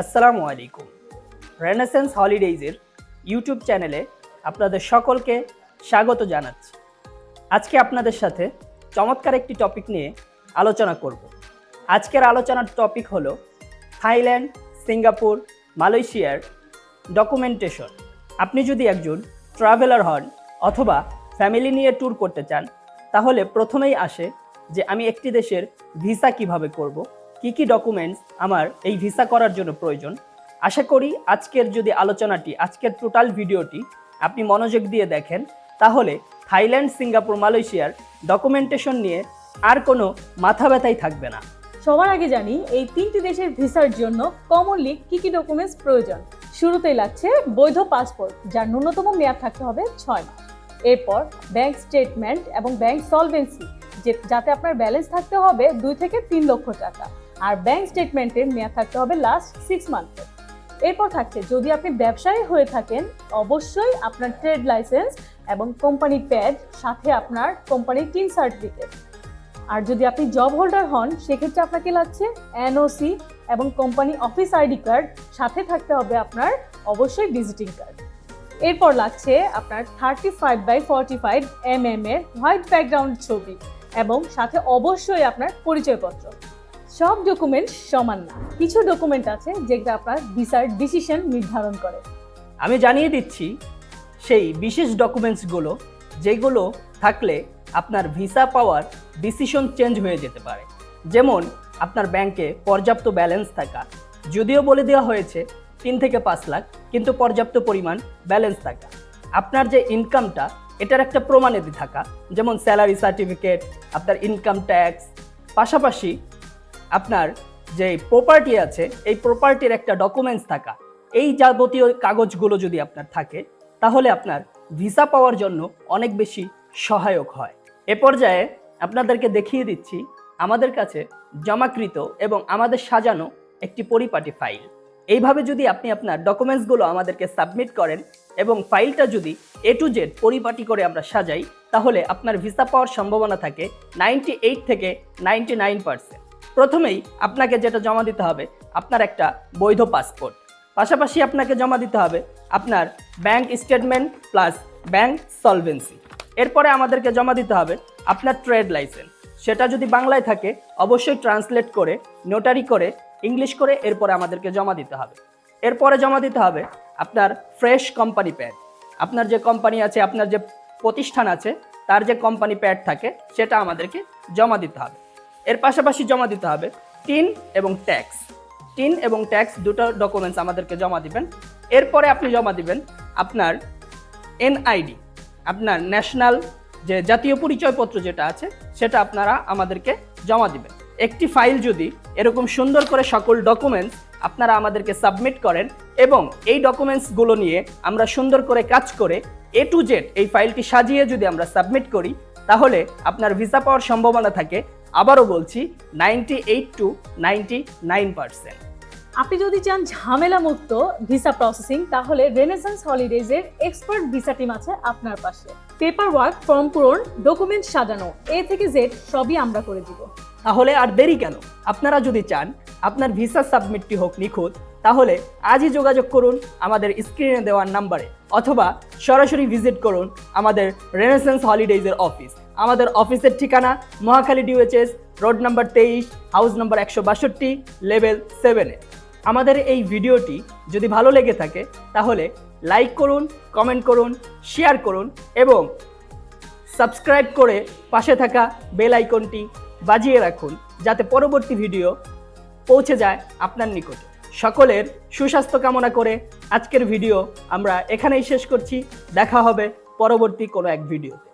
আসসালামু আলাইকুম। রেনেসেন্স হলিডেজের ইউটিউব চ্যানেলে আপনাদের সকলকে স্বাগত জানাচ্ছি। আজকে আপনাদের সাথে চমৎকার একটি টপিক নিয়ে আলোচনা করব। আজকের আলোচনার টপিক হলো থাইল্যান্ড, সিঙ্গাপুর, মালয়েশিয়ার ডকুমেন্টেশন। আপনি যদি একজন ট্রাভেলার হন অথবা ফ্যামিলি নিয়ে ট্যুর করতে চান, তাহলে প্রথমেই আসে যে আমি একটি দেশের ভিসা কিভাবে করব, কি কি ডকুমেন্টস আমার এই ভিসা করার জন্য প্রয়োজন। আশা করি আজকের টোটাল ভিডিওটি আপনি মনোযোগ দিয়ে দেখেন, তাহলে থাইল্যান্ড, সিঙ্গাপুর, মালয়েশিয়ার ডকুমেন্টেশন নিয়ে আর কোনো মাথা ব্যথাই থাকবে না। সবার আগে জানি এই তিনটি দেশের ভিসার জন্য কমনলি কি কি ডকুমেন্টস প্রয়োজন। শুরুতেই লাগছে বৈধ পাসপোর্ট, যার ন্যূনতম মেয়াদ থাকতে হবে 6 মাস। এরপর ব্যাংক স্টেটমেন্ট এবং ব্যাংক সলভেন্সি, যাতে আপনার ব্যালেন্স থাকতে হবে 2 থেকে 3 লক্ষ টাকা, আর ব্যাংক স্টেটমেন্টের মেয়াদ থাকতে হবে লাস্ট 6 মান্থের। এরপর থাকছে, যদি আপনি ব্যবসায়ী হয়ে থাকেন, অবশ্যই আপনার ট্রেড লাইসেন্স এবং কোম্পানি প্যাড, সাথে আপনার কোম্পানির টিন সার্টিফিকেট। আর যদি আপনি জব হোল্ডার হন, সেক্ষেত্রে আপনাকে লাগছে এনওসি এবং কোম্পানি অফিস আইডি কার্ড, সাথে থাকতে হবে আপনার অবশ্যই ভিজিটিং কার্ড। এরপর লাগছে আপনার 35x45 mm এর হোয়াইট ব্যাকগ্রাউন্ড ছবি এবং সাথে অবশ্যই আপনার পরিচয়পত্র। সব ডকুমেন্ট সমান না, কিছু ডকুমেন্ট আছে যেগুলো আপনার ভিসার ডিসিশন নির্ধারণ করে। আমি জানিয়ে দিচ্ছি সেই বিশেষ ডকুমেন্টসগুলো, যেগুলো থাকলে আপনার ভিসা পাওয়ার ডিসিশন চেঞ্জ হয়ে যেতে পারে। যেমন আপনার ব্যাংকে পর্যাপ্ত ব্যালেন্স থাকা, যদিও বলে দেওয়া হয়েছে 3 থেকে 5 লাখ, কিন্তু পর্যাপ্ত পরিমাণ ব্যালেন্স থাকা। আপনার যে ইনকামটা, এটার একটা প্রমাণাদি থাকা, যেমন স্যালারি সার্টিফিকেট, আপনার ইনকাম ট্যাক্স, পাশাপাশি আপনার যে প্রপার্টি আছে, এই প্রপার্টির একটা ডকুমেন্টস থাকা। এই যাবতীয় কাগজগুলো যদি আপনার থাকে, তাহলে আপনার ভিসা পাওয়ার জন্য অনেক বেশি সহায়ক হয়। এ পর্যায়ে আপনাদেরকে দেখিয়ে দিচ্ছি আমাদের কাছে জমাকৃত এবং আমাদের সাজানো একটি পরিপাটি ফাইল। এইভাবে যদি আপনি আপনার ডকুমেন্টসগুলো আমাদেরকে সাবমিট করেন এবং ফাইলটা যদি A to Z পরিপাটি করে আমরা সাজাই, তাহলে আপনার ভিসা পাওয়ার সম্ভাবনা থাকে 98 থেকে 99%। প্রথমেই আপনাকে যেটা জমা দিতে হবে, আপনার একটা বৈধ পাসপোর্ট। পাশাপাশি আপনাকে জমা দিতে হবে আপনার bank statement plus bank solvency. এরপরে আমাদেরকে জমা দিতে হবে আপনার ট্রেড লাইসেন্স। সেটা যদি বাংলায় থাকে, অবশ্যই ট্রান্সলেট করে, নোটারি করে, ইংলিশ করে এরপরে আমাদেরকে জমা দিতে হবে। এরপরে জমা দিতে হবে আপনার ফ্রেশ কোম্পানি প্যাড। আপনার যে কোম্পানি আছে, আপনার যে প্রতিষ্ঠান আছে, তার যে কোম্পানি প্যাড থাকে, সেটা আমাদেরকে জমা দিতে হবে। এর পাশাপাশি জমা দিতে হবে টিন এবং ট্যাক্স। টিন এবং ট্যাক্স দুটো ডকুমেন্টস আমাদেরকে জমা দিবেন। এরপরে আপনি জমা দিবেন আপনার এনআইডি, আপনার ন্যাশনাল যে জাতীয় পরিচয়পত্র যেটা আছে, সেটা আপনারা আমাদেরকে জমা দিবেন। একটি ফাইল যদি এরকম সুন্দর করে সকল ডকুমেন্টস আপনারা আমাদেরকে সাবমিট করেন এবং এই ডকুমেন্টসগুলো নিয়ে আমরা সুন্দর করে কাজ করে A to Z এই ফাইলটি সাজিয়ে যদি আমরা সাবমিট করি, তাহলে আপনার ভিসা পাওয়ার সম্ভাবনা থাকে, আবারও বলছি, 98 to 99%। আপনি যদি চান ঝামেলা মুক্ত ভিসা প্রসেসিং, তাহলে রেনেসেন্স হলিডেজের এক্সপার্ট ভিসা টিম আছে আপনার পাশে। পেপার ওয়ার্ক, ফর্ম পূরণ, ডকুমেন্ট সাজানো, A থেকে Z সবই আমরা করে দিব। তাহলে আর দেরি কেন? আপনারা যদি চান আপনার ভিসা সাবমিটটি হোক নিখুঁত, তাহলে আজই যোগাযোগ করুন আমাদের স্ক্রিনে দেওয়ার নাম্বারে, অথবা সরাসরি ভিজিট করুন আমাদের রেনেসেন্স হলিডেজের অফিস। আমাদের অফিসের ঠিকানা Mohakhali DOHS, road number 23, house number 162, level 7-এ। আমাদের এই ভিডিওটি যদি ভালো লেগে থাকে, তাহলে লাইক করুন, কমেন্ট করুন, শেয়ার করুন এবং সাবস্ক্রাইব করে পাশে থাকা বেল আইকনটি বাজিয়ে রাখুন, যাতে পরবর্তী ভিডিও পৌঁছে যায় আপনার নিকটে। সকলের সুস্বাস্থ্য কামনা করে আজকের ভিডিও আমরা এখানেই শেষ করছি। দেখা হবে পরবর্তী কোনো এক ভিডিওতে।